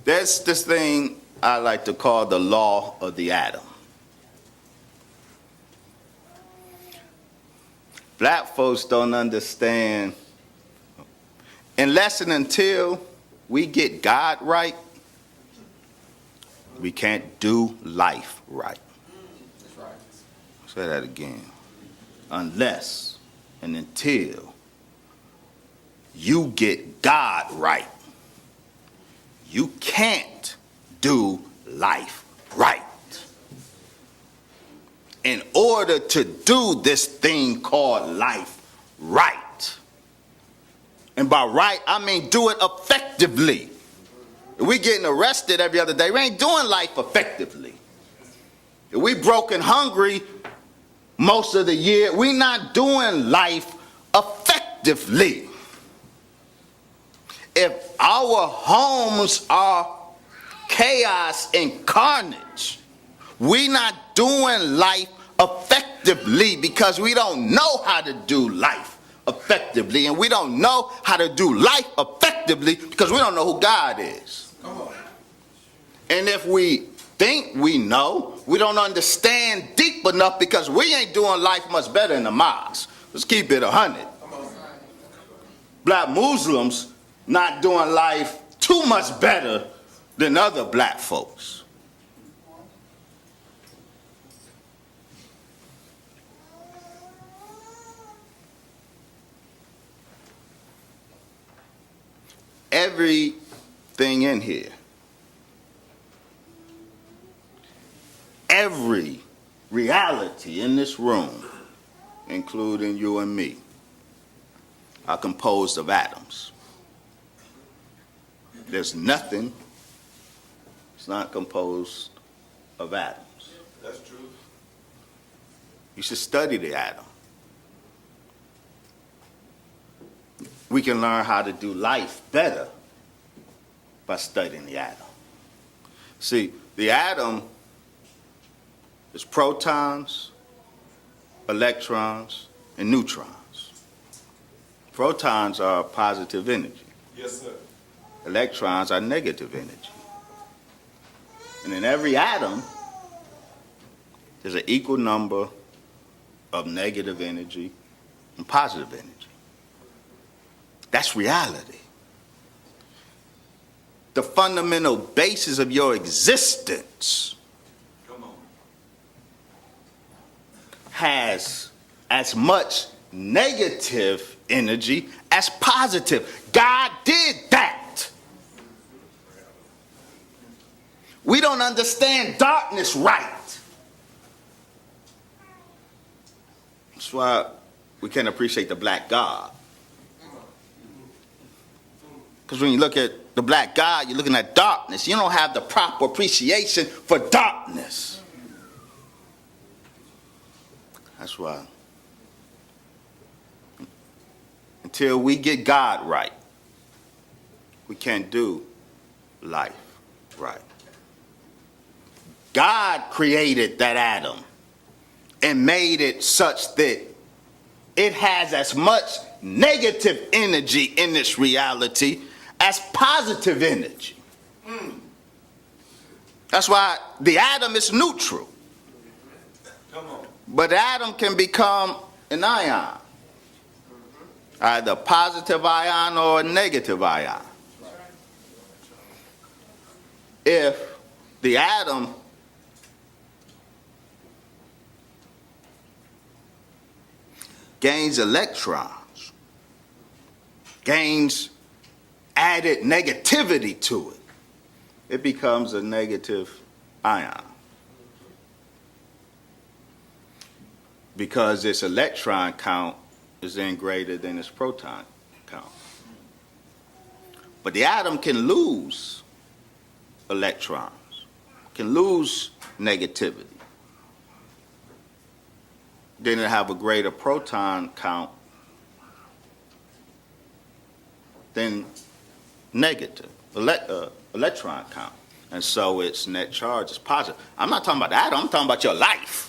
There's this thing I like to call the law of the atom. Black folks don't understand, unless and until we get God right, we can't do life right. That's right. Say that again. Unless and until you get God right, you can't do life right. In order to do this thing called life right, and by right, I mean do it effectively. If we getting arrested every other day, we ain't doing life effectively. If we broke and hungry most of the year, we not doing life effectively. If our homes are chaos and carnage, we not doing life effectively because we don't know how to do life effectively, and we don't know how to do life effectively because we don't know who God is. Come on. And if we think we know, we don't understand deep enough because we ain't doing life much better in the mosque. Let's keep it 100. Black Muslims not doing life too much better than other black folks. Everything in here, every reality in this room, including you and me, are composed of atoms. There's nothing that's not composed of atoms. That's true. You should study the atom. We can learn how to do life better by studying the atom. See, the atom is protons, electrons, and neutrons. Protons are positive energy. Yes, sir. Electrons are negative energy. And in every atom, there's an equal number of negative energy and positive energy. That's reality. The fundamental basis of your existence has as much negative energy as positive. God did that. We don't understand darkness right. That's why we can't appreciate the black God. Because when you look at the black God, you're looking at darkness. You don't have the proper appreciation for darkness. That's why. Until we get God right, we can't do life right. God created that atom and made it such that it has as much negative energy in this reality as positive energy. That's why the atom is neutral. Come on. But the atom can become an ion, either a positive ion or a negative ion. If the atom gains electrons, gains added negativity to it, it becomes a negative ion. Because its electron count is then greater than its proton count. But the atom can lose electrons, can lose negativity. Then it'll have a greater proton count than negative electron count. And so its net charge is positive. I'm not talking about the atom, I'm talking about your life.